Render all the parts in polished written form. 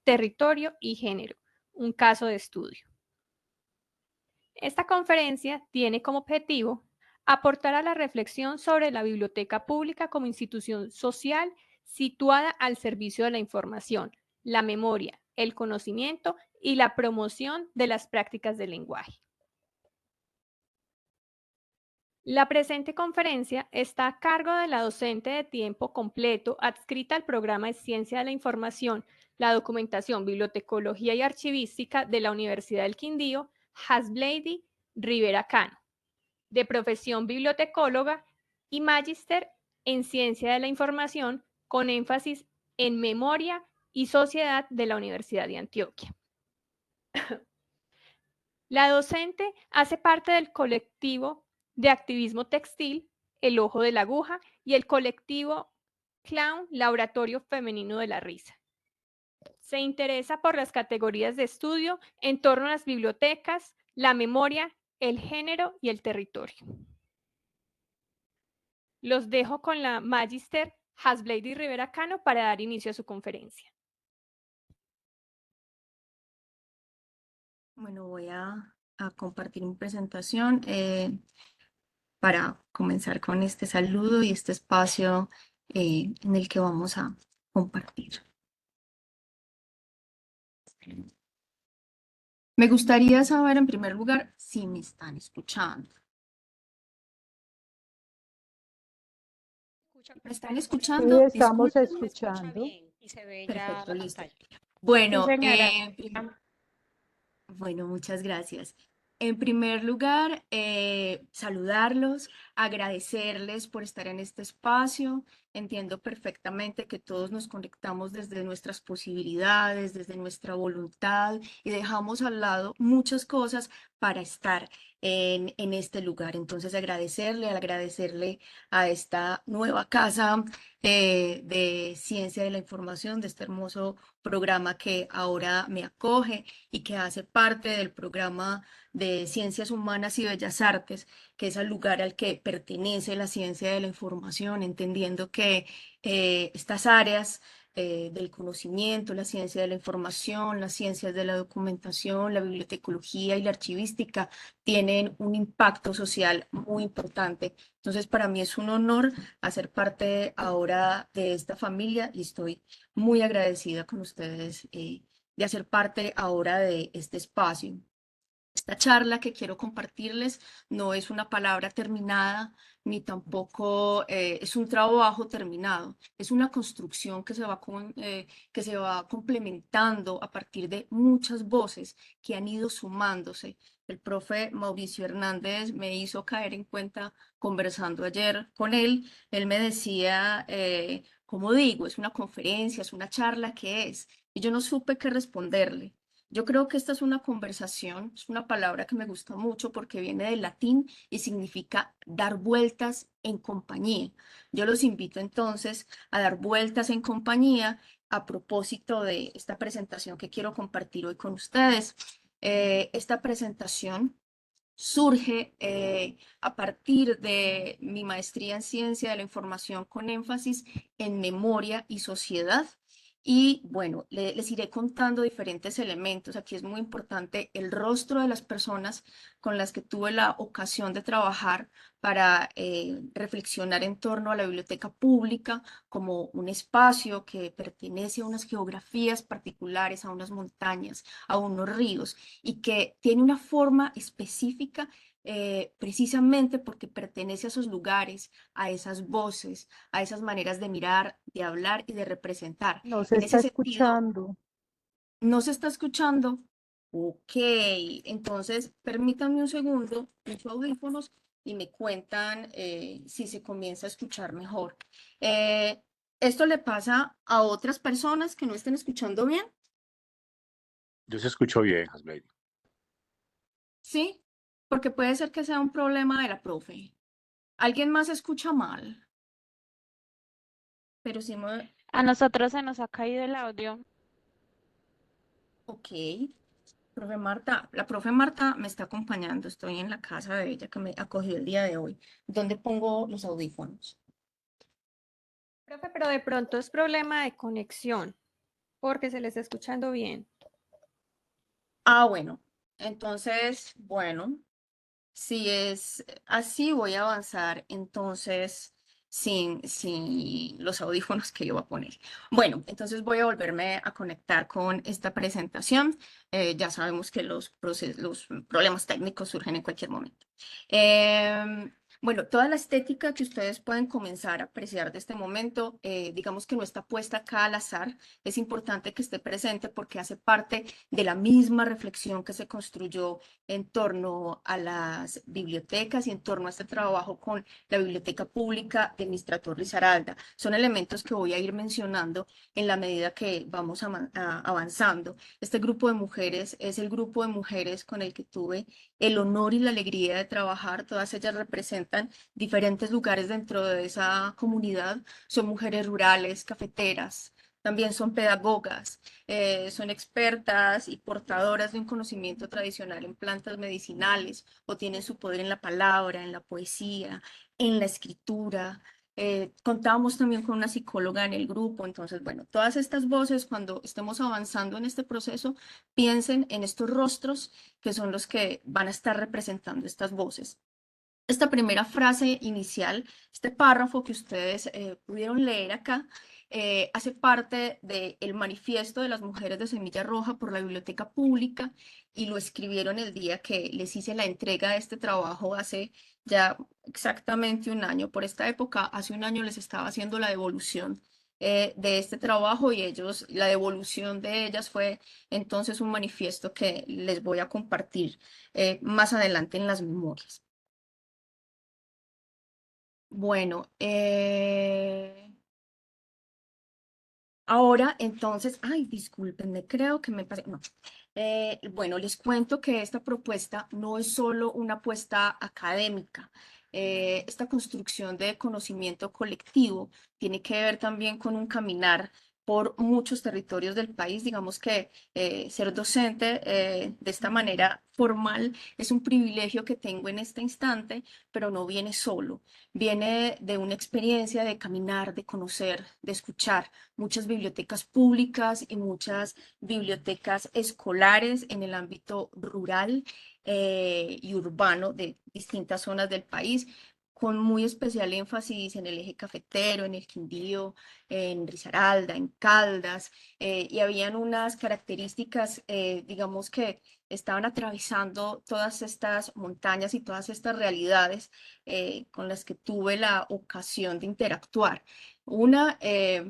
territorio y género, un caso de estudio. Esta conferencia tiene como objetivo aportar a la reflexión sobre la biblioteca pública como institución social situada al servicio de la información, la memoria, el conocimiento y la promoción de las prácticas del lenguaje. La presente conferencia está a cargo de la docente de tiempo completo adscrita al programa de Ciencia de la Información, la Documentación, Bibliotecología y Archivística de la Universidad del Quindío, Hasblady Rivera Cano, de profesión bibliotecóloga y magíster en Ciencia de la Información con énfasis en Memoria y Sociedad de la Universidad de Antioquia. La docente hace parte del colectivo de activismo textil El Ojo de la Aguja y el colectivo Clown Laboratorio Femenino de la Risa. Se interesa por las categorías de estudio en torno a las bibliotecas, la memoria, el género y el territorio. Los dejo con la Magister Hasblady Rivera Cano para dar inicio a su conferencia. Bueno, voy a compartir mi presentación para comenzar con este saludo y este espacio en el que vamos a compartir. Me gustaría saber en primer lugar si me están escuchando. ¿Me están escuchando? Sí, estamos Disculpen. escuchando. Y se ve ya Perfecto, la listo. pantalla. Bueno, Sí, señora. Bueno, muchas gracias. En primer lugar, saludarlos, agradecerles por estar en este espacio. Entiendo perfectamente que todos nos conectamos desde nuestras posibilidades, desde nuestra voluntad y dejamos al lado muchas cosas para estar en este lugar. Entonces, agradecerle a esta nueva casa de Ciencia de la Información, de este hermoso programa que ahora me acoge y que hace parte del programa de Ciencias Humanas y Bellas Artes, que es el lugar al que pertenece la ciencia de la información, entendiendo que estas áreas del conocimiento, la ciencia de la información, las ciencias de la documentación, la bibliotecología y la archivística tienen un impacto social muy importante. Entonces, para mí es un honor hacer parte ahora de esta familia y estoy muy agradecida con ustedes de hacer parte ahora de este espacio. Esta charla que quiero compartirles no es una palabra terminada, ni tampoco es un trabajo terminado. Es una construcción que se va complementando a partir de muchas voces que han ido sumándose. El profe Mauricio Hernández me hizo caer en cuenta conversando ayer con él. Él me decía, como digo, es una conferencia, es una charla, ¿qué es? Y yo no supe qué responderle. Yo creo que esta es una conversación, es una palabra que me gusta mucho porque viene del latín y significa dar vueltas en compañía. Yo los invito entonces a dar vueltas en compañía a propósito de esta presentación que quiero compartir hoy con ustedes. Esta presentación surge a partir de mi maestría en Ciencia de la Información con énfasis en memoria y sociedad. Y bueno, les iré contando diferentes elementos. Aquí es muy importante el rostro de las personas con las que tuve la ocasión de trabajar para reflexionar en torno a la biblioteca pública como un espacio que pertenece a unas geografías particulares, a unas montañas, a unos ríos y que tiene una forma específica precisamente porque pertenece a esos lugares, a esas voces, a esas maneras de mirar, de hablar y de representar. No se En está ese sentido, escuchando. ¿no se está escuchando? Ok, entonces permítanme un segundo, uso audífonos y me cuentan si se comienza a escuchar mejor. ¿Esto le pasa a otras personas que no estén escuchando bien? Yo se escucho bien, Hasblady. Sí, porque puede ser que sea un problema de la profe. ¿Alguien más escucha mal? Pero sí me... A nosotros se nos ha caído el audio. Ok. Profe Marta, la profe Marta me está acompañando. Estoy en la casa de ella que me acogió el día de hoy. ¿Dónde pongo los audífonos? Profe, pero de pronto es problema de conexión. Porque se les está escuchando bien. Ah, bueno. Entonces, bueno, si es así, voy a avanzar entonces sin los audífonos que yo voy a poner. Bueno, entonces voy a volverme a conectar con esta presentación. Ya sabemos que los problemas técnicos surgen en cualquier momento. Bueno, toda la estética que ustedes pueden comenzar a apreciar de este momento, digamos que no está puesta acá al azar. Es importante que esté presente porque hace parte de la misma reflexión que se construyó en torno a las bibliotecas y en torno a este trabajo con la Biblioteca Pública de Mistrator Risaralda. Son elementos que voy a ir mencionando en la medida que vamos avanzando. Este grupo de mujeres es el grupo de mujeres con el que tuve el honor y la alegría de trabajar. Todas ellas representan diferentes lugares dentro de esa comunidad. Son mujeres rurales, cafeteras, también son pedagogas, son expertas y portadoras de un conocimiento tradicional en plantas medicinales o tienen su poder en la palabra, en la poesía, en la escritura. Contábamos también con una psicóloga en el grupo, entonces, bueno, todas estas voces, cuando estemos avanzando en este proceso, piensen en estos rostros que son los que van a estar representando estas voces. Esta primera frase inicial, este párrafo que ustedes pudieron leer acá, hace parte del manifiesto de las mujeres de Semilla Roja por la Biblioteca Pública y lo escribieron el día que les hice la entrega de este trabajo hace ya exactamente un año. Por esta época, hace un año les estaba haciendo la devolución de este trabajo y la devolución de ellas fue entonces un manifiesto que les voy a compartir más adelante en las memorias. Bueno, ahora entonces, ay, discúlpenme, creo que me pasé, no. Bueno, les cuento que esta propuesta no es solo una apuesta académica. Esta construcción de conocimiento colectivo tiene que ver también con un caminar por muchos territorios del país. Digamos que ser docente de esta manera formal es un privilegio que tengo en este instante, pero no viene solo. Viene de una experiencia de caminar, de conocer, de escuchar muchas bibliotecas públicas y muchas bibliotecas escolares en el ámbito rural y urbano de distintas zonas del país, con muy especial énfasis en el eje cafetero, en el Quindío, en Risaralda, en Caldas, y habían unas características, digamos que estaban atravesando todas estas montañas y todas estas realidades con las que tuve la ocasión de interactuar. Una,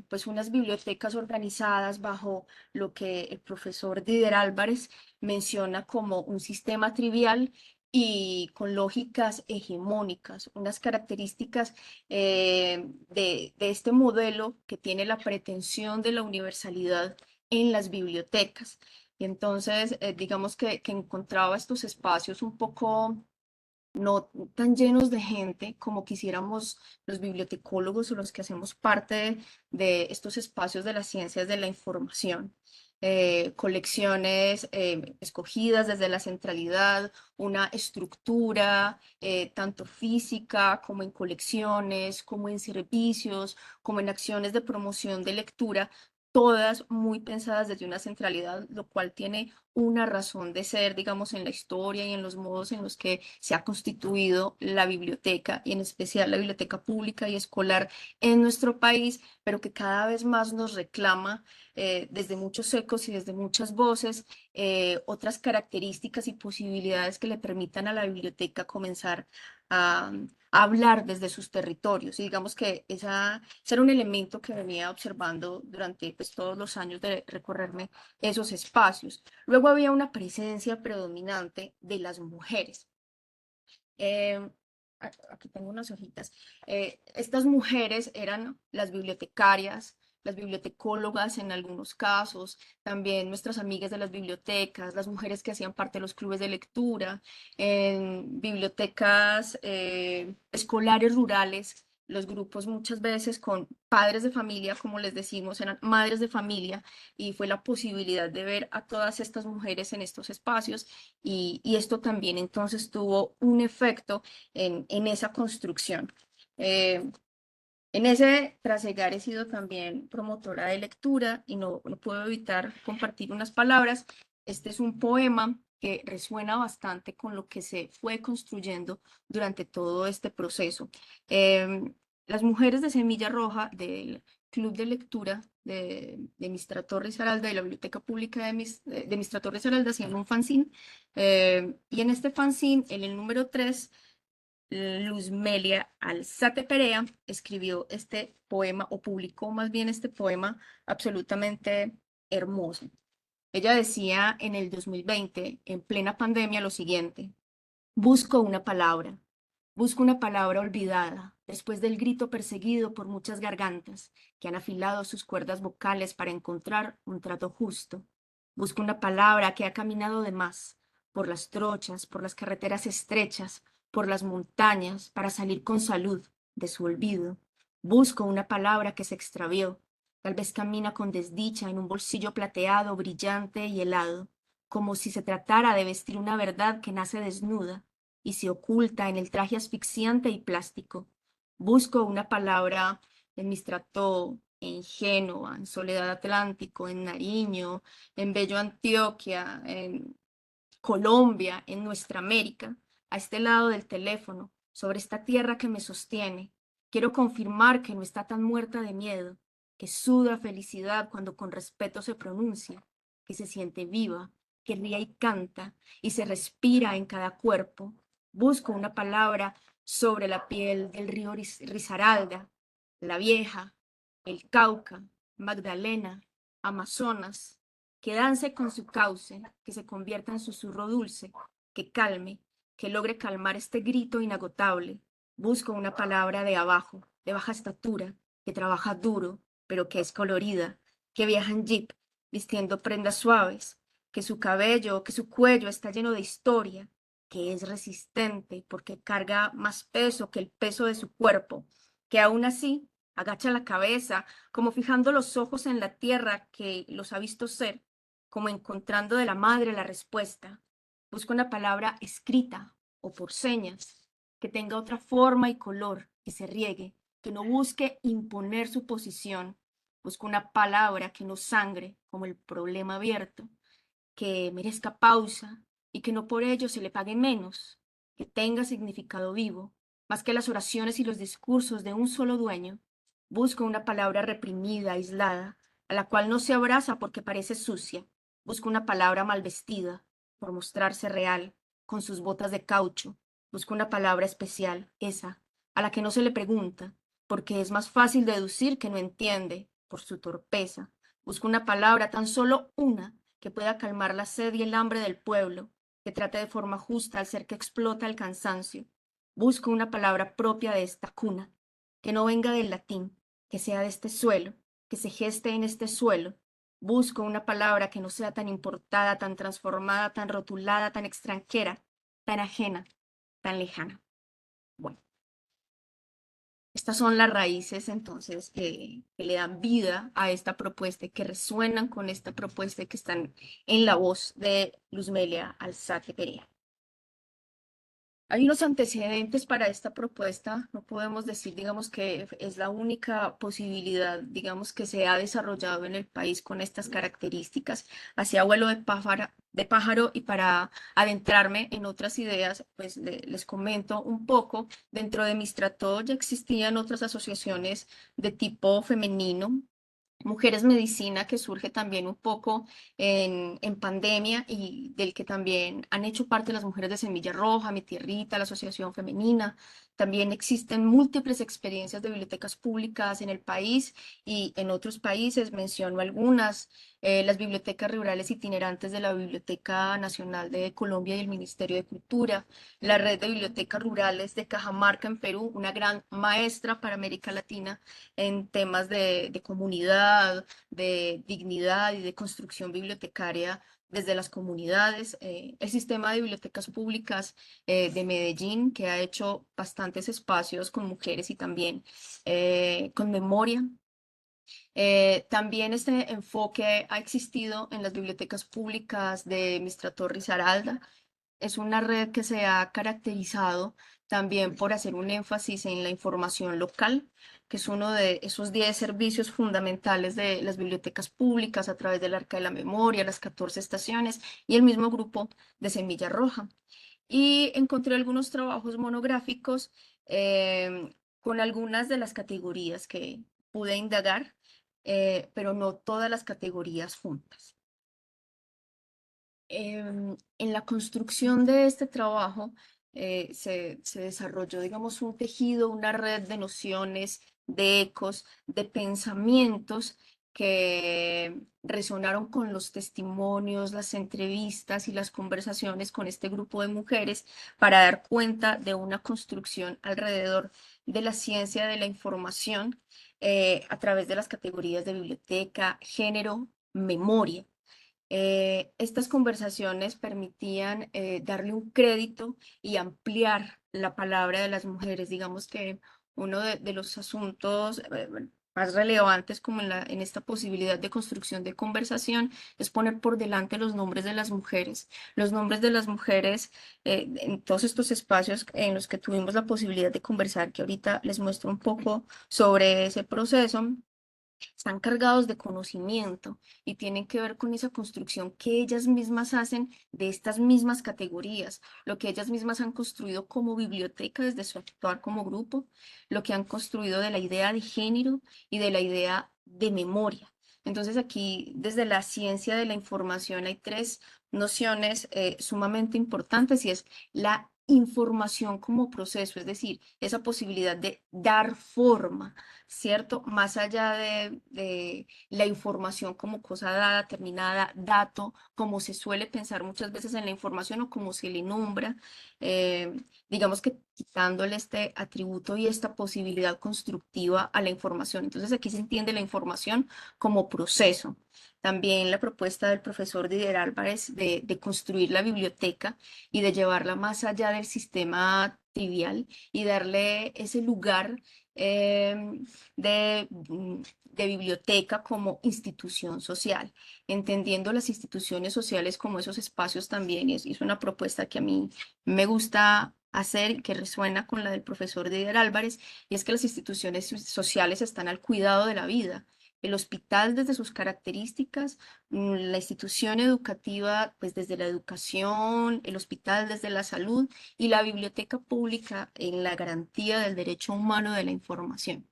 pues unas bibliotecas organizadas bajo lo que el profesor Dider Álvarez menciona como un sistema trivial y con lógicas hegemónicas, unas características de este modelo que tiene la pretensión de la universalidad en las bibliotecas. Y entonces, digamos que encontraba estos espacios un poco no tan llenos de gente como quisiéramos los bibliotecólogos o los que hacemos parte de estos espacios de las ciencias de la información. Colecciones escogidas desde la centralidad, una estructura tanto física como en colecciones, como en servicios, como en acciones de promoción de lectura, todas muy pensadas desde una centralidad, lo cual tiene una razón de ser, digamos, en la historia y en los modos en los que se ha constituido la biblioteca, y en especial la biblioteca pública y escolar en nuestro país, pero que cada vez más nos reclama desde muchos ecos y desde muchas voces otras características y posibilidades que le permitan a la biblioteca comenzar a hablar desde sus territorios. Y digamos que ese era un elemento que venía observando durante pues, todos los años de recorrerme esos espacios. Luego había una presencia predominante de las mujeres. Aquí tengo unas hojitas. Estas mujeres eran las bibliotecarias, las bibliotecólogas en algunos casos, también nuestras amigas de las bibliotecas, las mujeres que hacían parte de los clubes de lectura, en bibliotecas escolares rurales, los grupos muchas veces con padres de familia, como les decimos, eran madres de familia, y fue la posibilidad de ver a todas estas mujeres en estos espacios y esto también entonces tuvo un efecto en esa construcción. En ese trasegar he sido también promotora de lectura y no puedo evitar compartir unas palabras. Este es un poema que resuena bastante con lo que se fue construyendo durante todo este proceso. Las mujeres de Semilla Roja del Club de Lectura de Mistra Torres Aralda y la Biblioteca Pública de Mistra Torres Aralda hacían un fanzine, y en este fanzine, en el número 3, Luzmelia Alzate Perea escribió este poema, o publicó más bien este poema absolutamente hermoso. Ella decía en el 2020, en plena pandemia, lo siguiente: busco una palabra olvidada, después del grito perseguido por muchas gargantas que han afilado sus cuerdas vocales para encontrar un trato justo. Busco una palabra que ha caminado de más, por las trochas, por las carreteras estrechas, por las montañas, para salir con salud de su olvido. Busco una palabra que se extravió, tal vez camina con desdicha en un bolsillo plateado, brillante y helado, como si se tratara de vestir una verdad que nace desnuda y se oculta en el traje asfixiante y plástico. Busco una palabra en Mistrató, en Génova, en Soledad Atlántico, en Nariño, en Bello Antioquia, en Colombia, en nuestra América, a este lado del teléfono, sobre esta tierra que me sostiene. Quiero confirmar que no está tan muerta de miedo, que suda felicidad cuando con respeto se pronuncia, que se siente viva, que ríe y canta y se respira en cada cuerpo. Busco una palabra sobre la piel del río Risaralda, la Vieja, el Cauca, Magdalena, Amazonas, que dance con su cauce, que se convierta en susurro dulce, que calme, que logre calmar este grito inagotable. Busco una palabra de abajo, de baja estatura, que trabaja duro, pero que es colorida, que viaja en jeep, vistiendo prendas suaves, que su cabello, que su cuello está lleno de historia, que es resistente porque carga más peso que el peso de su cuerpo, que aún así agacha la cabeza, como fijando los ojos en la tierra que los ha visto ser, como encontrando de la madre la respuesta. Busca una palabra escrita o por señas, que tenga otra forma y color, que se riegue, que no busque imponer su posición. Busca una palabra que no sangre como el problema abierto, que merezca pausa y que no por ello se le pague menos, que tenga significado vivo, más que las oraciones y los discursos de un solo dueño. Busca una palabra reprimida, aislada, a la cual no se abraza porque parece sucia. Busca una palabra mal vestida, por mostrarse real, con sus botas de caucho. Busca una palabra especial, esa, a la que no se le pregunta, porque es más fácil deducir que no entiende, por su torpeza. Busca una palabra, tan solo una, que pueda calmar la sed y el hambre del pueblo, que trate de forma justa al ser que explota el cansancio. Busco una palabra propia de esta cuna, que no venga del latín, que sea de este suelo, que se geste en este suelo. Busco una palabra que no sea tan importada, tan transformada, tan rotulada, tan extranjera, tan ajena, tan lejana. Bueno, estas son las raíces entonces que le dan vida a esta propuesta y que resuenan con esta propuesta y que están en la voz de Luzmelia Alzate Perea. Hay unos antecedentes para esta propuesta, no podemos decir, digamos, que es la única posibilidad, digamos, que se ha desarrollado en el país con estas características. Hacia vuelo de pájaro, y para adentrarme en otras ideas, pues les comento un poco. Dentro de Mistrató ya existían otras asociaciones de tipo femenino, Mujeres Medicina, que surge también un poco en pandemia y del que también han hecho parte las mujeres de Semilla Roja, Mi Tierrita, la Asociación Femenina. También existen múltiples experiencias de bibliotecas públicas en el país y en otros países, menciono algunas: las bibliotecas rurales itinerantes de la Biblioteca Nacional de Colombia y el Ministerio de Cultura, la red de bibliotecas rurales de Cajamarca en Perú, una gran maestra para América Latina en temas de comunidad, de dignidad y de construcción bibliotecaria desde las comunidades. El sistema de bibliotecas públicas de Medellín, que ha hecho bastantes espacios con mujeres y también con memoria. También este enfoque ha existido en las bibliotecas públicas de Mistra Torres Aralda, Es una red que se ha caracterizado también por hacer un énfasis en la información local, que es uno de esos 10 servicios fundamentales de las bibliotecas públicas a través del Arca de la Memoria, las 14 estaciones y el mismo grupo de Semilla Roja. Y encontré algunos trabajos monográficos con algunas de las categorías que pude indagar, pero no todas las categorías juntas. En la construcción de este trabajo se desarrolló, digamos, un tejido, una red de nociones, de ecos, de pensamientos que resonaron con los testimonios, las entrevistas y las conversaciones con este grupo de mujeres para dar cuenta de una construcción alrededor de la ciencia de la información a través de las categorías de biblioteca, género, memoria. Estas conversaciones permitían darle un crédito y ampliar la palabra de las mujeres. Digamos que uno de los asuntos más relevantes como en esta posibilidad de construcción de conversación es poner por delante los nombres de las mujeres. Los nombres de las mujeres en todos estos espacios en los que tuvimos la posibilidad de conversar, que ahorita les muestro un poco sobre ese proceso, están cargados de conocimiento y tienen que ver con esa construcción que ellas mismas hacen de estas mismas categorías, lo que ellas mismas han construido como biblioteca desde su actuar como grupo, lo que han construido de la idea de género y de la idea de memoria. Entonces aquí, desde la ciencia de la información, hay tres nociones sumamente importantes y es la información como proceso, es decir, esa posibilidad de dar forma, ¿cierto? Más allá de la información como cosa dada, terminada, dato, como se suele pensar muchas veces en la información o como se le nombra, digamos que quitándole este atributo y esta posibilidad constructiva a la información. Entonces aquí se entiende la información como proceso. También la propuesta del profesor Didier Álvarez de construir la biblioteca y de llevarla más allá del sistema trivial y darle ese lugar de biblioteca como institución social, entendiendo las instituciones sociales como esos espacios también. Es una propuesta que a mí me gusta hacer y que resuena con la del profesor Didier Álvarez, y es que las instituciones sociales están al cuidado de la vida. El hospital desde sus características, la institución educativa pues desde la educación, el hospital desde la salud y la biblioteca pública en la garantía del derecho humano de la información.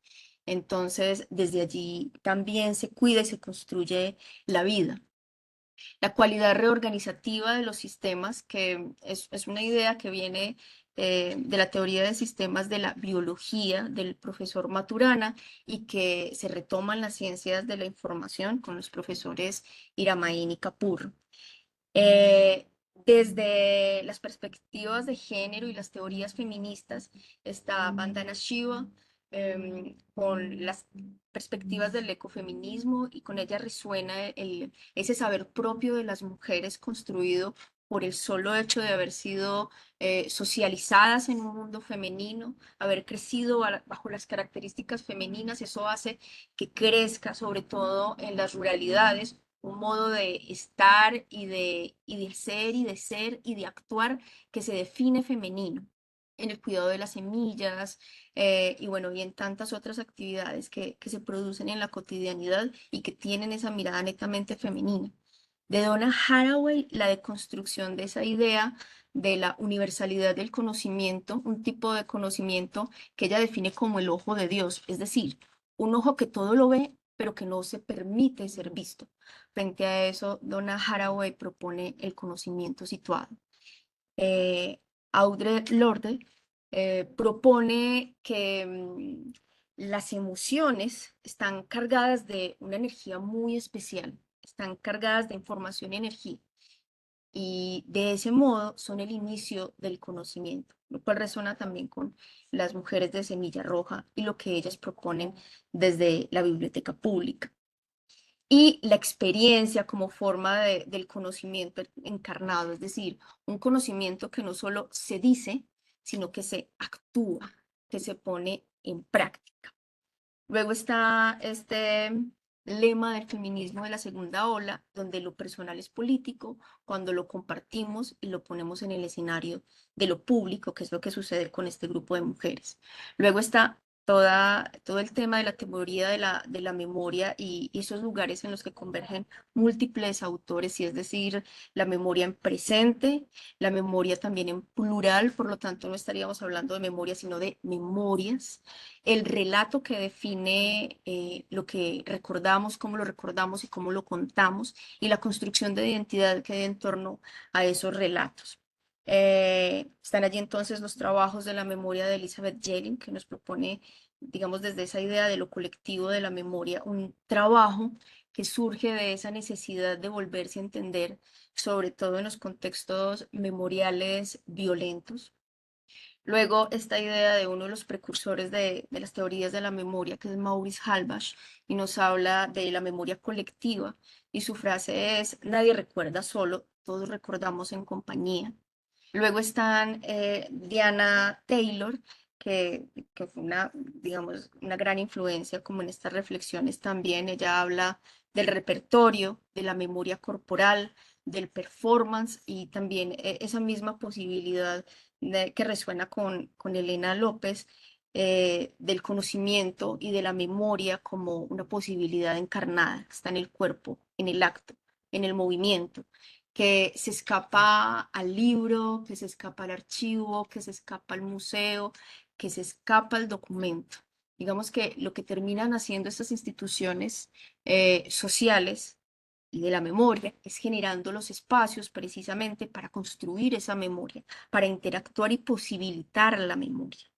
Entonces, desde allí también se cuida y se construye la vida. La cualidad reorganizativa de los sistemas, que es una idea que viene de la teoría de sistemas de la biología del profesor Maturana y que se retoma en las ciencias de la información con los profesores Iramain y Kapur. Desde las perspectivas de género y las teorías feministas está Vandana Shiva con las perspectivas del ecofeminismo y con ella resuena ese saber propio de las mujeres construido por el solo hecho de haber sido socializadas en un mundo femenino, haber crecido bajo las características femeninas, eso hace que crezca sobre todo en las ruralidades un modo de estar y de hacer y de ser y de actuar que se define femenino en el cuidado de las semillas y bueno, y en tantas otras actividades que se producen en la cotidianidad y que tienen esa mirada netamente femenina. De Donna Haraway, la deconstrucción de esa idea de la universalidad del conocimiento, un tipo de conocimiento que ella define como el ojo de Dios, es decir, un ojo que todo lo ve, pero que no se permite ser visto. Frente a eso, Donna Haraway propone el conocimiento situado. Audre Lorde propone que las emociones están cargadas de una energía muy especial, están cargadas de información y energía, y de ese modo son el inicio del conocimiento, lo cual resuena también con las mujeres de Semilla Roja y lo que ellas proponen desde la biblioteca pública y la experiencia como forma del conocimiento encarnado, es decir, un conocimiento que no solo se dice, sino que se actúa, que se pone en práctica. Luego está este lema del feminismo de la segunda ola, donde lo personal es político, cuando lo compartimos y lo ponemos en el escenario de lo público, que es lo que sucede con este grupo de mujeres. Luego está todo el tema de la teoría de la memoria y esos lugares en los que convergen múltiples autores, y es decir, la memoria en presente, la memoria también en plural, por lo tanto no estaríamos hablando de memoria, sino de memorias, el relato que define lo que recordamos, cómo lo recordamos y cómo lo contamos, y la construcción de identidad que hay en torno a esos relatos. Están allí entonces los trabajos de la memoria de Elizabeth Jelling, que nos propone, digamos, desde esa idea de lo colectivo de la memoria, un trabajo que surge de esa necesidad de volverse a entender, sobre todo en los contextos memoriales violentos. Luego, esta idea de uno de los precursores de las teorías de la memoria, que es Maurice Halbach, y nos habla de la memoria colectiva, y su frase es: nadie recuerda solo, todos recordamos en compañía. Luego están Diana Taylor, que fue una, digamos, una gran influencia como en estas reflexiones también. Ella habla del repertorio, de la memoria corporal, del performance, y también esa misma posibilidad que resuena con Elena López, del conocimiento y de la memoria como una posibilidad encarnada, que está en el cuerpo, en el acto, en el movimiento, que se escapa al libro, que se escapa al archivo, que se escapa al museo, que se escapa al documento. Digamos que lo que terminan haciendo estas instituciones sociales y de la memoria es generando los espacios precisamente para construir esa memoria, para interactuar y posibilitar la memoria.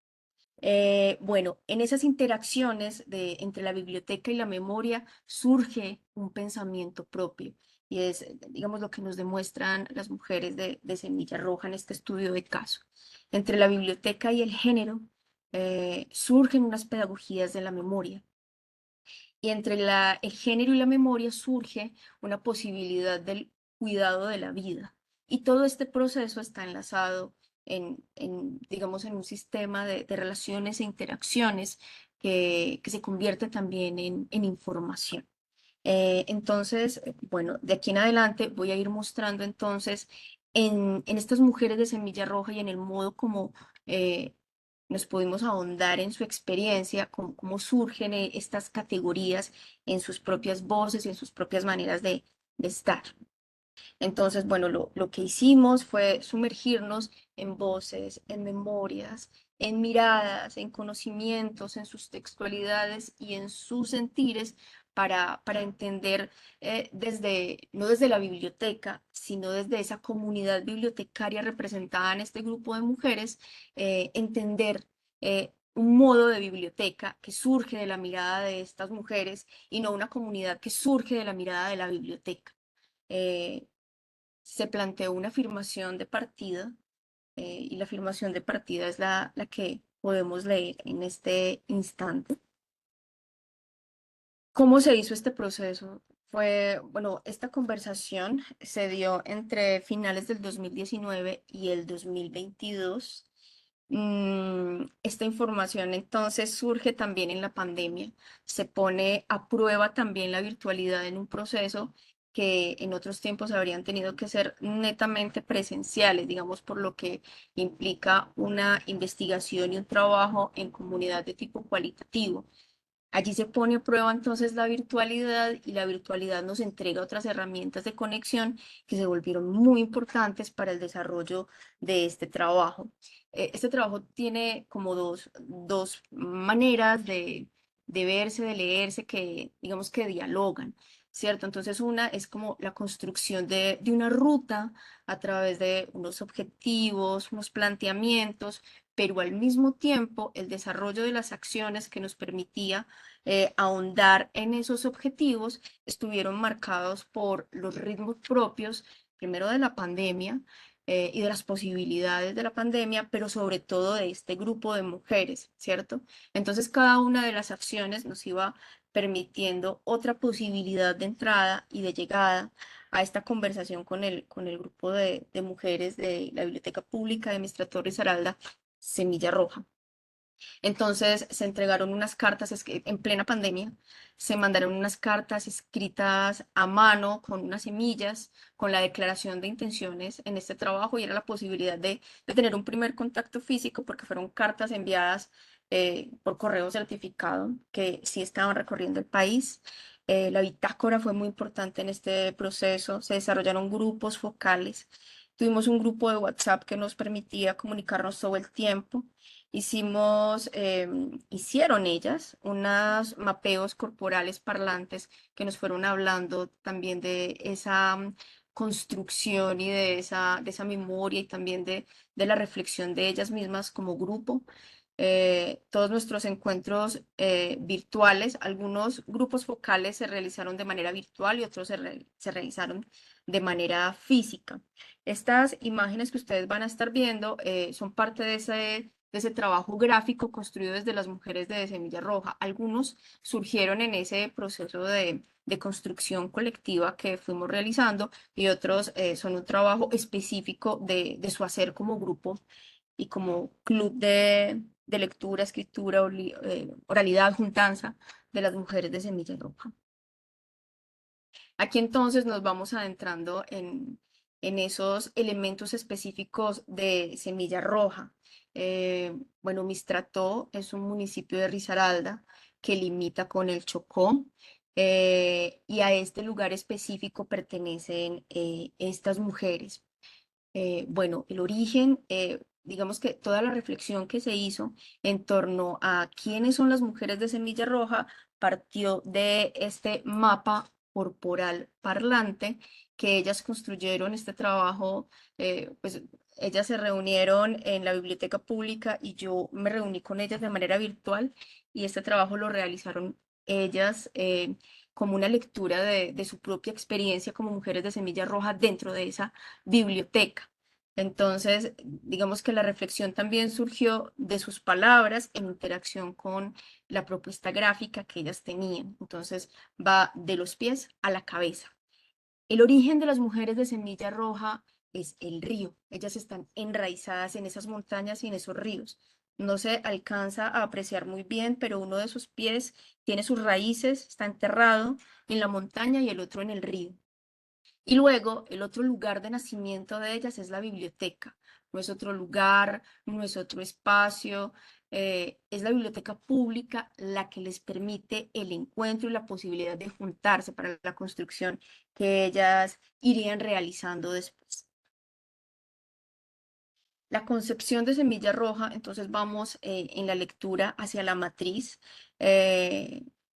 Bueno, en esas interacciones entre la biblioteca y la memoria surge un pensamiento propio, y es, digamos, lo que nos demuestran las mujeres de Semilla Roja en este estudio de caso. Entre la biblioteca y el género surgen unas pedagogías de la memoria, y entre el género y la memoria surge una posibilidad del cuidado de la vida. Y todo este proceso está enlazado digamos, en un sistema de relaciones e interacciones que se convierte también en información. Entonces, bueno, de aquí en adelante voy a ir mostrando entonces en estas mujeres de Semilla Roja y en el modo como eh, nos pudimos ahondar en su experiencia, cómo surgen estas categorías en sus propias voces y en sus propias maneras de estar. Entonces, bueno, lo que hicimos fue sumergirnos en voces, en memorias, en miradas, en conocimientos, en sus textualidades y en sus sentires, para entender no desde la biblioteca, sino desde esa comunidad bibliotecaria representada en este grupo de mujeres, entender un modo de biblioteca que surge de la mirada de estas mujeres y no una comunidad que surge de la mirada de la biblioteca. Eh, Se planteó una afirmación de partida, y la afirmación de partida es la que podemos leer en este instante. ¿Cómo se hizo este proceso? Bueno, esta conversación se dio entre finales del 2019 y el 2022. Esta información entonces surge también en la pandemia. Se pone a prueba también la virtualidad en un proceso que en otros tiempos habrían tenido que ser netamente presenciales, digamos, por lo que implica una investigación y un trabajo en comunidad de tipo cualitativo. Allí se pone a prueba entonces la virtualidad, y la virtualidad nos entrega otras herramientas de conexión que se volvieron muy importantes para el desarrollo de este trabajo. Este trabajo tiene como dos maneras de verse, de leerse, que digamos que dialogan, ¿cierto? Entonces una es como la construcción de una ruta a través de unos objetivos, unos planteamientos, pero al mismo tiempo el desarrollo de las acciones que nos permitía ahondar en esos objetivos estuvieron marcados por los ritmos propios, primero de la pandemia, y de las posibilidades de la pandemia, pero sobre todo de este grupo de mujeres, ¿cierto? Entonces cada una de las acciones nos iba permitiendo otra posibilidad de entrada y de llegada a esta conversación con el grupo de mujeres de la Biblioteca Pública de Mistral Torres Aralda, Semilla Roja. Entonces se entregaron unas cartas en plena pandemia, se mandaron unas cartas escritas a mano con unas semillas, con la declaración de intenciones en este trabajo y era la posibilidad de tener un primer contacto físico porque fueron cartas enviadas por correo certificado que sí estaban recorriendo el país. La bitácora fue muy importante en este proceso, se desarrollaron grupos focales. Tuvimos un grupo de WhatsApp que nos permitía comunicarnos todo el tiempo. Hicieron ellas unos mapeos corporales parlantes que nos fueron hablando también de esa construcción y de esa memoria y también de la reflexión de ellas mismas como grupo. Todos nuestros encuentros virtuales, algunos grupos focales se realizaron de manera virtual y otros se realizaron de manera física. Estas imágenes que ustedes van a estar viendo son parte de ese trabajo gráfico construido desde las mujeres de Semilla Roja. Algunos surgieron en ese proceso de construcción colectiva que fuimos realizando y otros son un trabajo específico de su hacer como grupo y como club de lectura, escritura, oralidad, juntanza de las mujeres de Semilla Roja. Aquí entonces nos vamos adentrando en esos elementos específicos de Semilla Roja. Bueno, Mistrató es un municipio de Risaralda que limita con el Chocó y a este lugar específico pertenecen estas mujeres. Bueno, el origen, digamos que toda la reflexión que se hizo en torno a quiénes son las mujeres de Semilla Roja partió de este mapa corporal parlante que ellas construyeron este trabajo, pues ellas se reunieron en la biblioteca pública y yo me reuní con ellas de manera virtual y este trabajo lo realizaron ellas como una lectura de su propia experiencia como mujeres de Semilla Roja dentro de esa biblioteca. Entonces, digamos que la reflexión también surgió de sus palabras en interacción con la propuesta gráfica que ellas tenían. Entonces, va de los pies a la cabeza. El origen de las mujeres de Semilla Roja es el río. Ellas están enraizadas en esas montañas y en esos ríos. No se alcanza a apreciar muy bien, pero uno de sus pies tiene sus raíces, está enterrado en la montaña y el otro en el río. Y luego el otro lugar de nacimiento de ellas es la biblioteca. No es otro lugar, no es otro espacio, es la biblioteca pública la que les permite el encuentro y la posibilidad de juntarse para la construcción que ellas irían realizando después. La concepción de Semilla Roja, entonces vamos en la lectura hacia la matriz.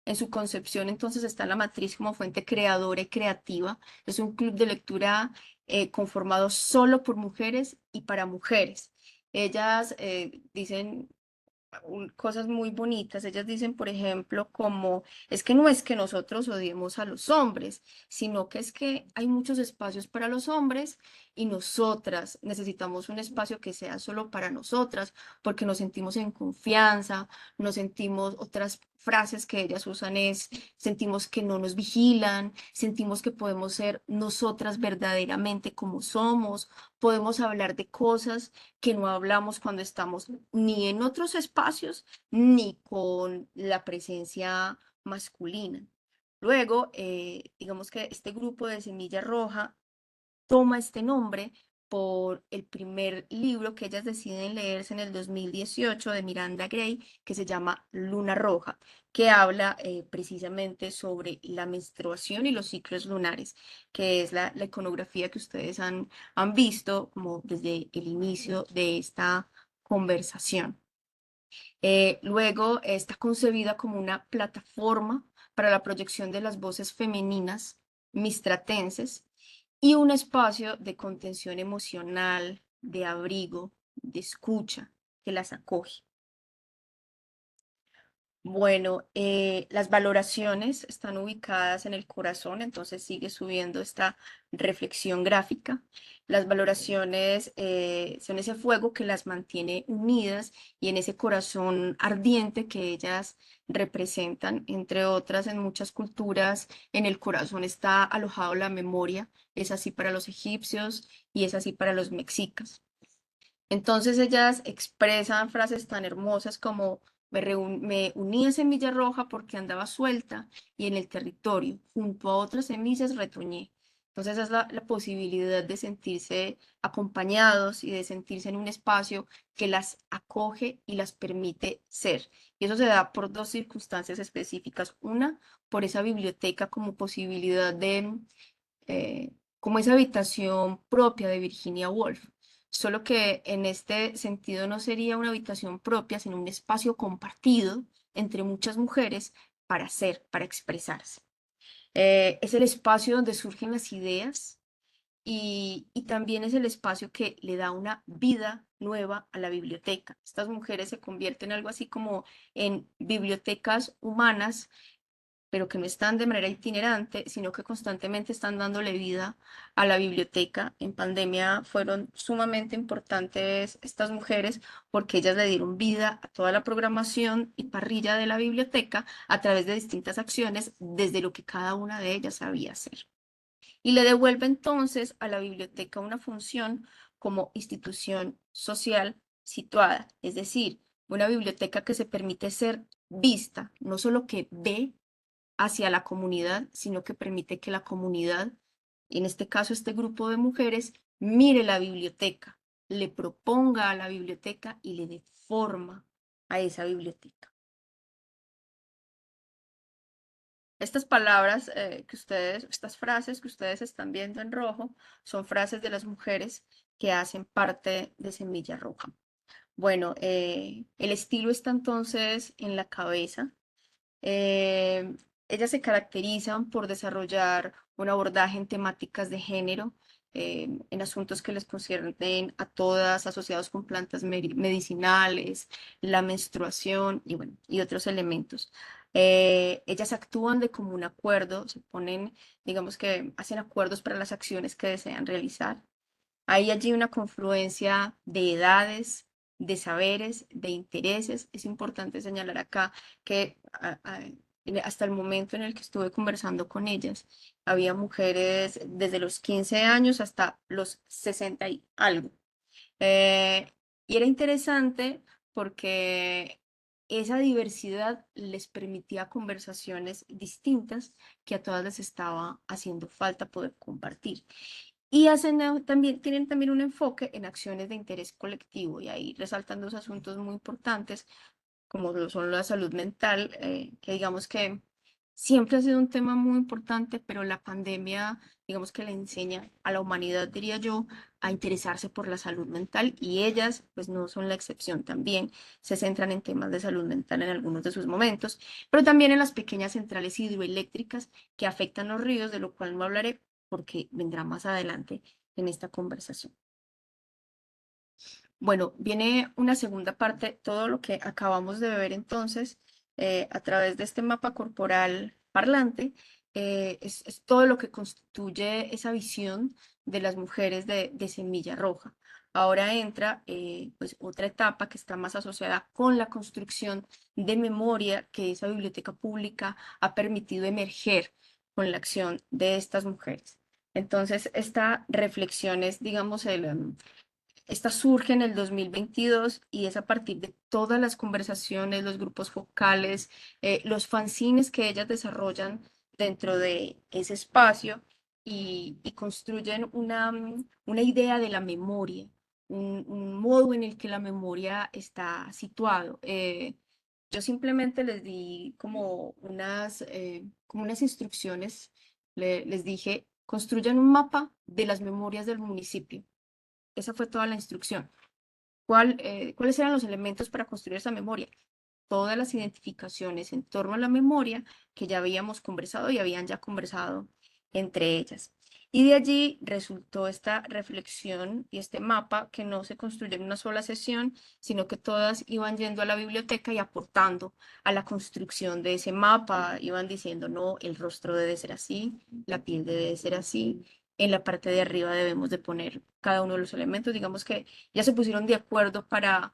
En su concepción entonces está la matriz como fuente creadora y creativa. Es un club de lectura conformado solo por mujeres y para mujeres. Ellas dicen cosas muy bonitas. Ellas dicen, por ejemplo, como es que no es que nosotros odiemos a los hombres, sino que es que hay muchos espacios para los hombres y nosotras necesitamos un espacio que sea solo para nosotras, porque nos sentimos en confianza, nos sentimos, otras frases que ellas usan es, sentimos que no nos vigilan, sentimos que podemos ser nosotras verdaderamente como somos, podemos hablar de cosas que no hablamos cuando estamos ni en otros espacios ni con la presencia masculina. Luego, digamos que este grupo de Semilla Roja toma este nombre por el primer libro que ellas deciden leerse en el 2018 de Miranda Gray, que se llama Luna Roja, que habla precisamente sobre la menstruación y los ciclos lunares, que es la iconografía que ustedes han visto como desde el inicio de esta conversación. Luego está concebida como una plataforma para la proyección de las voces femeninas mistratenses y un espacio de contención emocional, de abrigo, de escucha que las acoge. Bueno, las valoraciones están ubicadas en el corazón, entonces sigue subiendo esta reflexión gráfica. Las valoraciones son ese fuego que las mantiene unidas y en ese corazón ardiente que ellas representan, entre otras, en muchas culturas, en el corazón está alojado la memoria, es así para los egipcios y es así para los mexicas. Entonces ellas expresan frases tan hermosas como me uní a Semilla Roja porque andaba suelta y en el territorio, junto a otras semillas retoñé. Entonces esa es la posibilidad de sentirse acompañados y de sentirse en un espacio que las acoge y las permite ser. Y eso se da por dos circunstancias específicas. Una, por esa biblioteca como posibilidad de, como esa habitación propia de Virginia Woolf. Solo que en este sentido no sería una habitación propia, sino un espacio compartido entre muchas mujeres para ser, para expresarse. Es el espacio donde surgen las ideas y también es el espacio que le da una vida nueva a la biblioteca. Estas mujeres se convierten en algo así como en bibliotecas humanas, pero que no están de manera itinerante, sino que constantemente están dándole vida a la biblioteca. En pandemia fueron sumamente importantes estas mujeres porque ellas le dieron vida a toda la programación y parrilla de la biblioteca a través de distintas acciones desde lo que cada una de ellas sabía hacer. Y le devuelve entonces a la biblioteca una función como institución social situada, es decir, una biblioteca que se permite ser vista, no solo que ve hacia la comunidad, sino que permite que la comunidad, en este caso este grupo de mujeres, mire la biblioteca, le proponga a la biblioteca y le dé forma a esa biblioteca. Estas palabras estas frases que ustedes están viendo en rojo, son frases de las mujeres que hacen parte de Semilla Roja. Bueno, el estilo está entonces en la cabeza. Eh, Ellas se caracterizan por desarrollar un abordaje en temáticas de género, en asuntos que les conciernen a todas, asociados con plantas medicinales, la menstruación y, bueno, y otros elementos. Ellas actúan de común acuerdo, se ponen, digamos que hacen acuerdos para las acciones que desean realizar. Hay allí una confluencia de edades, de saberes, de intereses. Es importante señalar acá que hasta el momento en el que estuve conversando con ellas, había mujeres desde los 15 años hasta los 60 y algo. Eh, y era interesante porque esa diversidad les permitía conversaciones distintas que a todas les estaba haciendo falta poder compartir. Y también, tienen también un enfoque en acciones de interés colectivo y ahí resaltan dos asuntos muy importantes como lo son la salud mental, que digamos que siempre ha sido un tema muy importante, pero la pandemia, digamos que le enseña a la humanidad, diría yo, a interesarse por la salud mental y ellas, pues no son la excepción también, se centran en temas de salud mental en algunos de sus momentos, pero también en las pequeñas centrales hidroeléctricas que afectan los ríos, de lo cual no hablaré porque vendrá más adelante en esta conversación. Bueno, viene una segunda parte, todo lo que acabamos de ver entonces a través de este mapa corporal parlante, es todo lo que constituye esa visión de las mujeres de Semilla Roja. Ahora entra pues otra etapa que está más asociada con la construcción de memoria que esa biblioteca pública ha permitido emerger con la acción de estas mujeres. Entonces, esta reflexión es, digamos, esta surge en el 2022 y es a partir de todas las conversaciones, los grupos focales, los fanzines que ellas desarrollan dentro de ese espacio y construyen una idea de la memoria, un modo en el que la memoria está situado. Yo simplemente les di como unas instrucciones, les dije, construyan un mapa de las memorias del municipio. Esa fue toda la instrucción. ¿Cuáles eran los elementos para construir esa memoria? Todas las identificaciones en torno a la memoria que ya habíamos conversado y habían ya conversado entre ellas. Y de allí resultó esta reflexión y este mapa que no se construyó en una sola sesión, sino que todas iban yendo a la biblioteca y aportando a la construcción de ese mapa, iban diciendo, no, el rostro debe ser así, la piel debe ser así, en la parte de arriba debemos de poner cada uno de los elementos, digamos que ya se pusieron de acuerdo para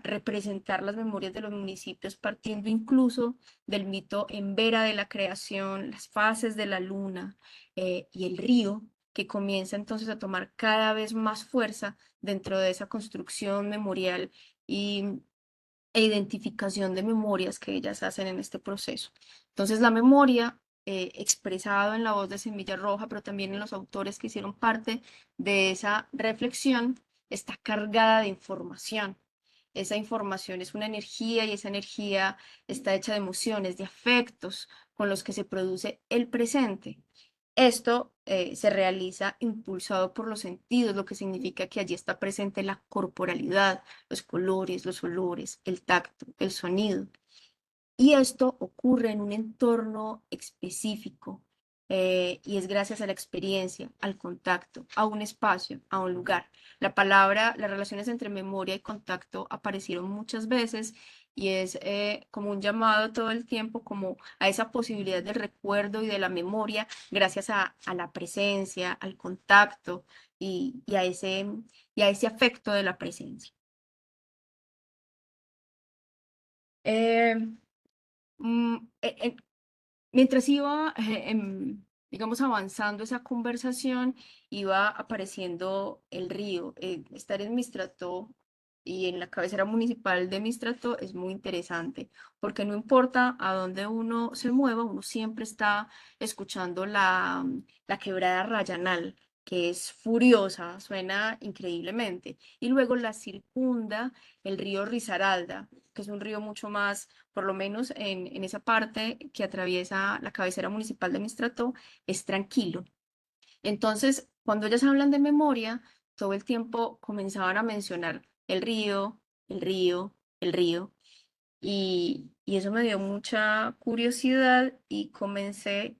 representar las memorias de los municipios, partiendo incluso del mito en Vera de la creación, las fases de la luna y el río que comienza entonces a tomar cada vez más fuerza dentro de esa construcción memorial e identificación de memorias que ellas hacen en este proceso. Entonces la memoria, expresado en la voz de Semilla Roja, pero también en los autores que hicieron parte de esa reflexión, está cargada de información. Esa información es una energía y esa energía está hecha de emociones, de afectos con los que se produce el presente. Esto se realiza impulsado por los sentidos, lo que significa que allí está presente la corporalidad, los colores, los olores, el tacto, el sonido. Y esto ocurre en un entorno específico y es gracias a la experiencia, al contacto, a un espacio, a un lugar. La palabra, las relaciones entre memoria y contacto aparecieron muchas veces y es como un llamado todo el tiempo como a esa posibilidad del recuerdo y de la memoria gracias a la presencia, al contacto y a ese afecto de la presencia. Eh, mm, eh, eh, Mientras iba, digamos, avanzando esa conversación, iba apareciendo el río. Estar en Mistrato y en la cabecera municipal de Mistrato es muy interesante, porque no importa a dónde uno se mueva, uno siempre está escuchando la quebrada Rayanal, que es furiosa, suena increíblemente. Y luego la circunda el río Risaralda, que es un río mucho más, por lo menos en esa parte que atraviesa la cabecera municipal de Mistrato, es tranquilo. Entonces, cuando ellas hablan de memoria, todo el tiempo comenzaban a mencionar el río, el río, el río, y eso me dio mucha curiosidad y comencé,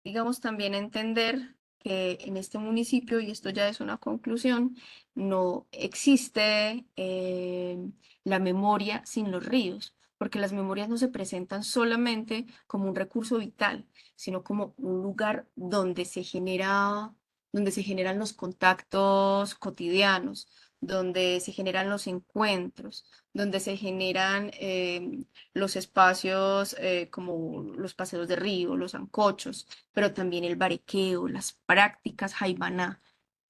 digamos, también a entender que en este municipio, y esto ya es una conclusión, no existe la memoria sin los ríos, porque las memorias no se presentan solamente como un recurso vital, sino como un lugar donde se generan los contactos cotidianos, donde se generan los encuentros, donde se generan los espacios como los paseos de río, los sancochos, pero también el bariqueo, las prácticas jaibaná.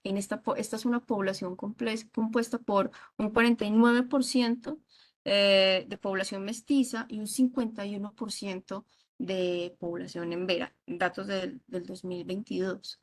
Esta es una población compuesta por un 49% de población mestiza y un 51% de población embera, datos del 2022.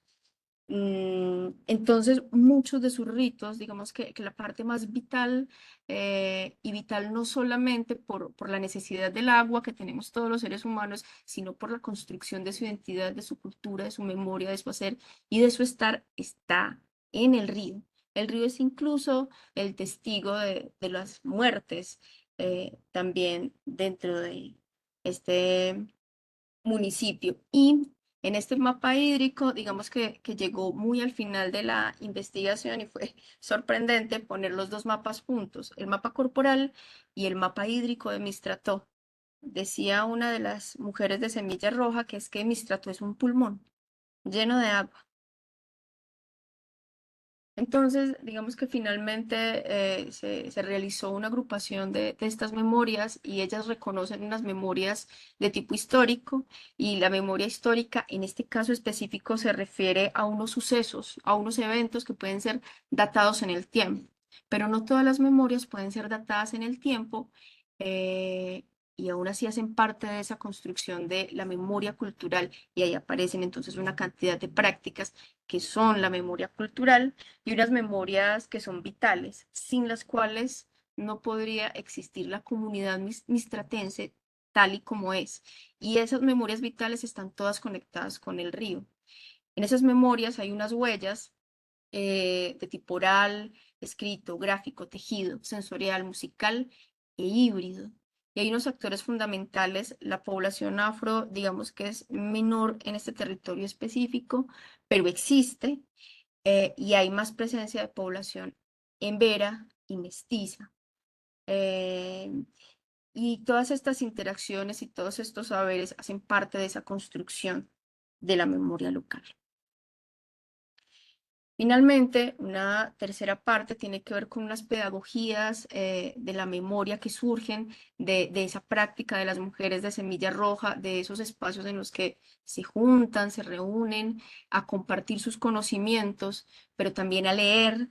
Entonces, muchos de sus ritos, digamos que la parte más vital, y vital no solamente por la necesidad del agua que tenemos todos los seres humanos, sino por la construcción de su identidad, de su cultura, de su memoria, de su hacer y de su estar, está en el río. El río es incluso el testigo de las muertes, también dentro de este municipio. Y en este mapa hídrico, digamos que llegó muy al final de la investigación y fue sorprendente poner los dos mapas juntos, el mapa corporal y el mapa hídrico de Mistrato. Decía una de las mujeres de Semilla Roja que es que Mistrato es un pulmón lleno de agua. Entonces, digamos que finalmente se realizó una agrupación de estas memorias y ellas reconocen unas memorias de tipo histórico y la memoria histórica en este caso específico se refiere a unos sucesos, a unos eventos que pueden ser datados en el tiempo, pero no todas las memorias pueden ser datadas en el tiempo eh, y aún así hacen parte de esa construcción de la memoria cultural y ahí aparecen entonces una cantidad de prácticas que son la memoria cultural y unas memorias que son vitales, sin las cuales no podría existir la comunidad mistratense tal y como es. Y esas memorias vitales están todas conectadas con el río. En esas memorias hay unas huellas de tipo oral, escrito, gráfico, tejido, sensorial, musical e híbrido. Y hay unos actores fundamentales, la población afro, digamos que es menor en este territorio específico, pero existe, y hay más presencia de población embera y mestiza. Eh, y todas estas interacciones y todos estos saberes hacen parte de esa construcción de la memoria local. Finalmente, una tercera parte tiene que ver con unas pedagogías de la memoria que surgen de esa práctica de las mujeres de Semilla Roja, de esos espacios en los que se juntan, se reúnen a compartir sus conocimientos, pero también a leer.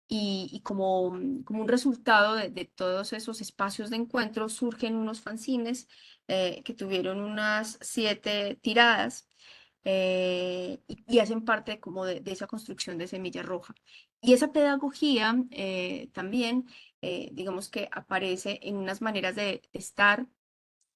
Y como un resultado de todos esos espacios de encuentro surgen unos fanzines que tuvieron unas 7 tiradas y hacen parte como de esa construcción de Semilla Roja. Y esa pedagogía también, digamos que aparece en unas maneras de estar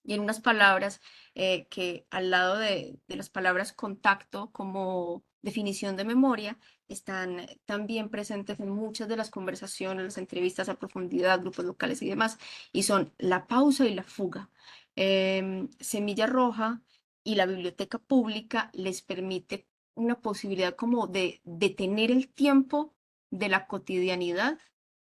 y en unas palabras que al lado de las palabras contacto como definición de memoria, están también presentes en muchas de las conversaciones, las entrevistas a profundidad, grupos locales y demás, y son la pausa y la fuga. Semilla Roja y la biblioteca pública les permite una posibilidad como de detener el tiempo de la cotidianidad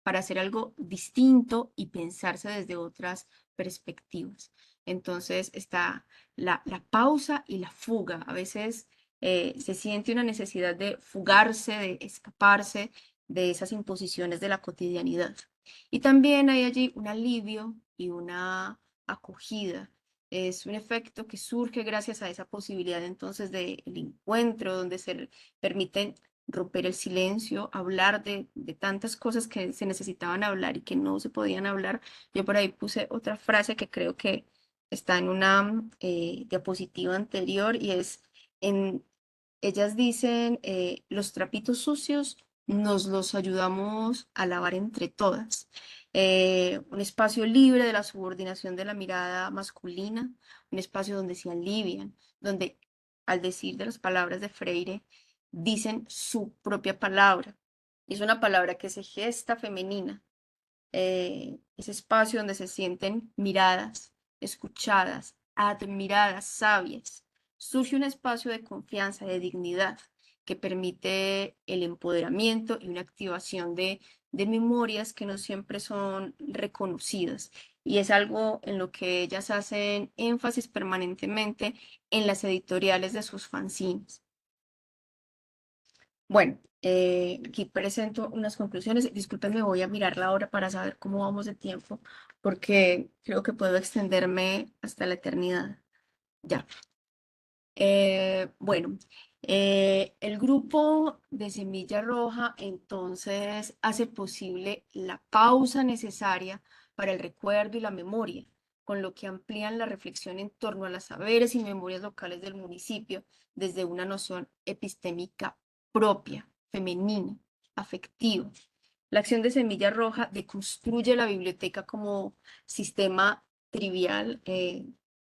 para hacer algo distinto y pensarse desde otras perspectivas. Entonces está la pausa y la fuga. A veces se siente una necesidad de fugarse, de escaparse de esas imposiciones de la cotidianidad. Y también hay allí un alivio y una acogida. Es un efecto que surge gracias a esa posibilidad entonces del encuentro, donde se permiten romper el silencio, hablar de tantas cosas que se necesitaban hablar y que no se podían hablar. Yo por ahí puse otra frase que creo que está en una diapositiva anterior y es, en, ellas dicen, los trapitos sucios nos los ayudamos a lavar entre todas. Un espacio libre de la subordinación de la mirada masculina, un espacio donde se alivian, donde al decir de las palabras de Freire, dicen su propia palabra. Es una palabra que se gesta femenina, ese espacio donde se sienten miradas, escuchadas, admiradas, sabias. Surge un espacio de confianza, de dignidad, que permite el empoderamiento y una activación de memorias que no siempre son reconocidas. Y es algo en lo que ellas hacen énfasis permanentemente en las editoriales de sus fanzines. Bueno, aquí presento unas conclusiones. Disculpen, me voy a mirar la hora para saber cómo vamos de tiempo, porque creo que puedo extenderme hasta la eternidad. Ya. Bueno, el grupo de Semilla Roja entonces hace posible la pausa necesaria para el recuerdo y la memoria, con lo que amplían la reflexión en torno a los saberes y memorias locales del municipio desde una noción epistémica propia, femenina, afectiva. La acción de Semilla Roja deconstruye la biblioteca como sistema trivial,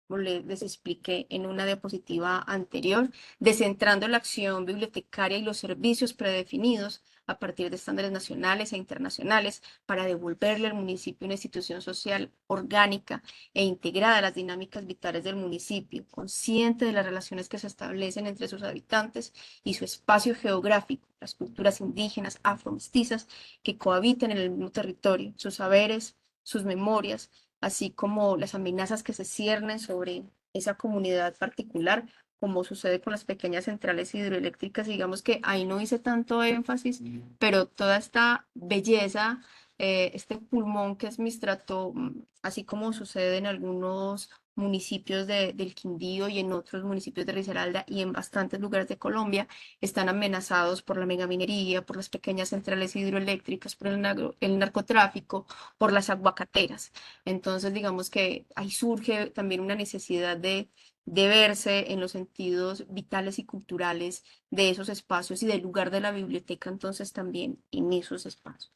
como les expliqué en una diapositiva anterior, descentrando la acción bibliotecaria y los servicios predefinidos a partir de estándares nacionales e internacionales para devolverle al municipio una institución social orgánica e integrada a las dinámicas vitales del municipio, consciente de las relaciones que se establecen entre sus habitantes y su espacio geográfico, las culturas indígenas, afromestizas, que cohabitan en el mismo territorio, sus saberes, sus memorias, así como las amenazas que se ciernen sobre esa comunidad particular, como sucede con las pequeñas centrales hidroeléctricas. Digamos que ahí no hice tanto énfasis, pero toda esta belleza, este pulmón que es Mistrato, así como sucede en algunos municipios del Quindío y en otros municipios de Risaralda y en bastantes lugares de Colombia, están amenazados por la megaminería, por las pequeñas centrales hidroeléctricas, por el narcotráfico, por las aguacateras. Entonces, digamos que ahí surge también una necesidad de verse en los sentidos vitales y culturales de esos espacios y del lugar de la biblioteca, entonces también en esos espacios.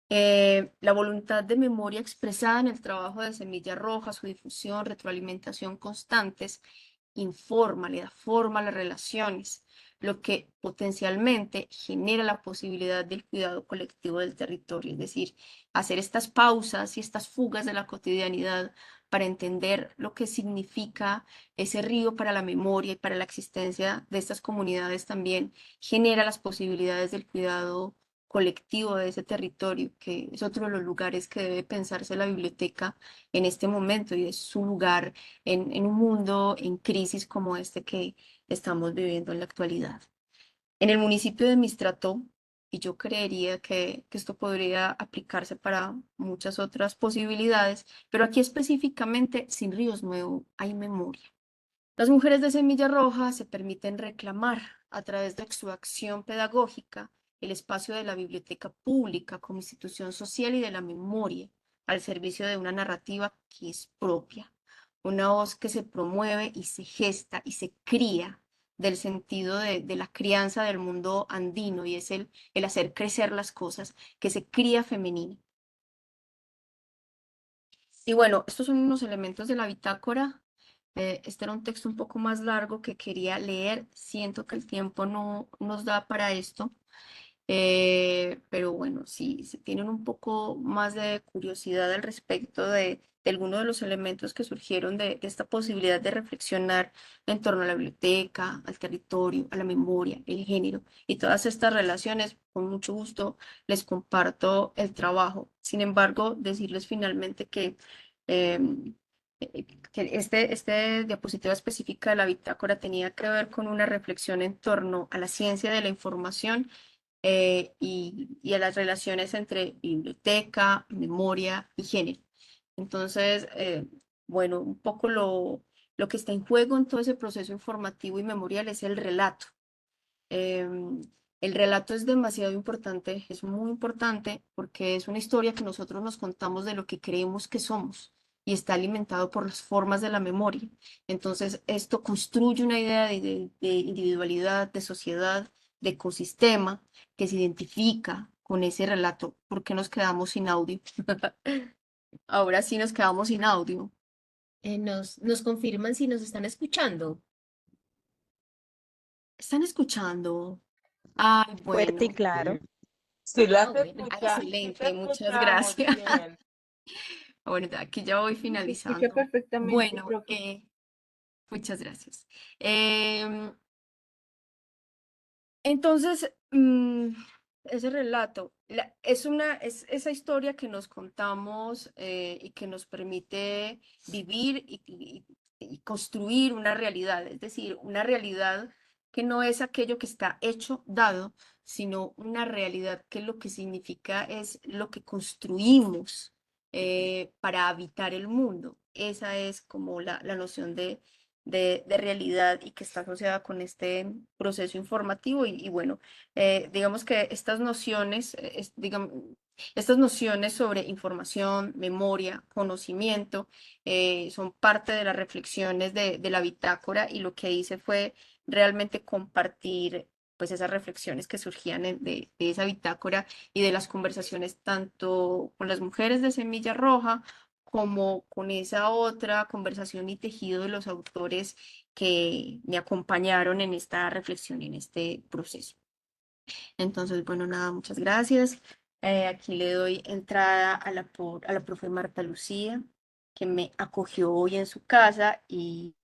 La voluntad de memoria expresada en el trabajo de Semilla Roja, su difusión, retroalimentación constantes, informa, le da forma a las relaciones, lo que potencialmente genera la posibilidad del cuidado colectivo del territorio, es decir, hacer estas pausas y estas fugas de la cotidianidad para entender lo que significa ese río para la memoria y para la existencia de estas comunidades también genera las posibilidades del cuidado colectivo de ese territorio, que es otro de los lugares que debe pensarse la biblioteca en este momento y es su lugar en un mundo en crisis como este que estamos viviendo en la actualidad. En el municipio de Mistrató, y yo creería que esto podría aplicarse para muchas otras posibilidades, pero aquí específicamente, sin Ríos Nuevo, hay memoria. Las mujeres de Semilla Roja se permiten reclamar a través de su acción pedagógica el espacio de la biblioteca pública como institución social y de la memoria al servicio de una narrativa que es propia, una voz que se promueve y se gesta y se cría del sentido de la crianza del mundo andino y es el hacer crecer las cosas, que se cría femenina. Y bueno, estos son unos elementos de la bitácora. Este era un texto un poco más largo que quería leer. Siento que el tiempo no nos da para esto. Pero bueno, si tienen un poco más de curiosidad al respecto de alguno de los elementos que surgieron de esta posibilidad de reflexionar en torno a la biblioteca, al territorio, a la memoria, el género y todas estas relaciones, con mucho gusto les comparto el trabajo. Sin embargo, decirles finalmente em, que este diapositiva específica de la bitácora tenía que ver con una reflexión en torno a la ciencia de la información y a las relaciones entre biblioteca, memoria y género. Entonces, bueno, un poco lo que está en juego en todo ese proceso informativo y memorial es el relato. Em, el relato es demasiado importante, es muy importante porque es una historia que nosotros nos contamos de lo que creemos que somos y está alimentado por las formas de la memoria. Entonces, esto construye una idea de individualidad, de sociedad, de ecosistema que se identifica con ese relato. ¿Por qué nos quedamos sin audio? Ahora sí nos quedamos sin audio. Nos confirman si nos están escuchando. ¿Están escuchando? Ay, Fuerte y bueno. claro. Sí, Ah, bueno. sí te Excelente, muchas escuchamos gracias. bien. Bueno, aquí ya voy Se escucha finalizando. perfectamente, Bueno, profe. muchas gracias. Entonces, ese relato es esa historia que nos contamos y que nos permite vivir y construir una realidad, es decir, una realidad que no es aquello que está hecho, dado, sino una realidad que lo que significa es lo que construimos para habitar el mundo. Esa es como la noción de realidad y que está asociada con este proceso informativo y bueno, digamos que estas nociones, estas nociones sobre información, memoria, conocimiento, son parte de las reflexiones de la bitácora y lo que hice fue realmente compartir pues esas reflexiones que surgían de esa bitácora y de las conversaciones tanto con las mujeres de Semilla Roja como con esa otra conversación y tejido de los autores que me acompañaron en esta reflexión y en este proceso. Entonces, bueno, nada, muchas gracias. Aquí le doy entrada a la profe Marta Lucía, que me acogió hoy en su casa y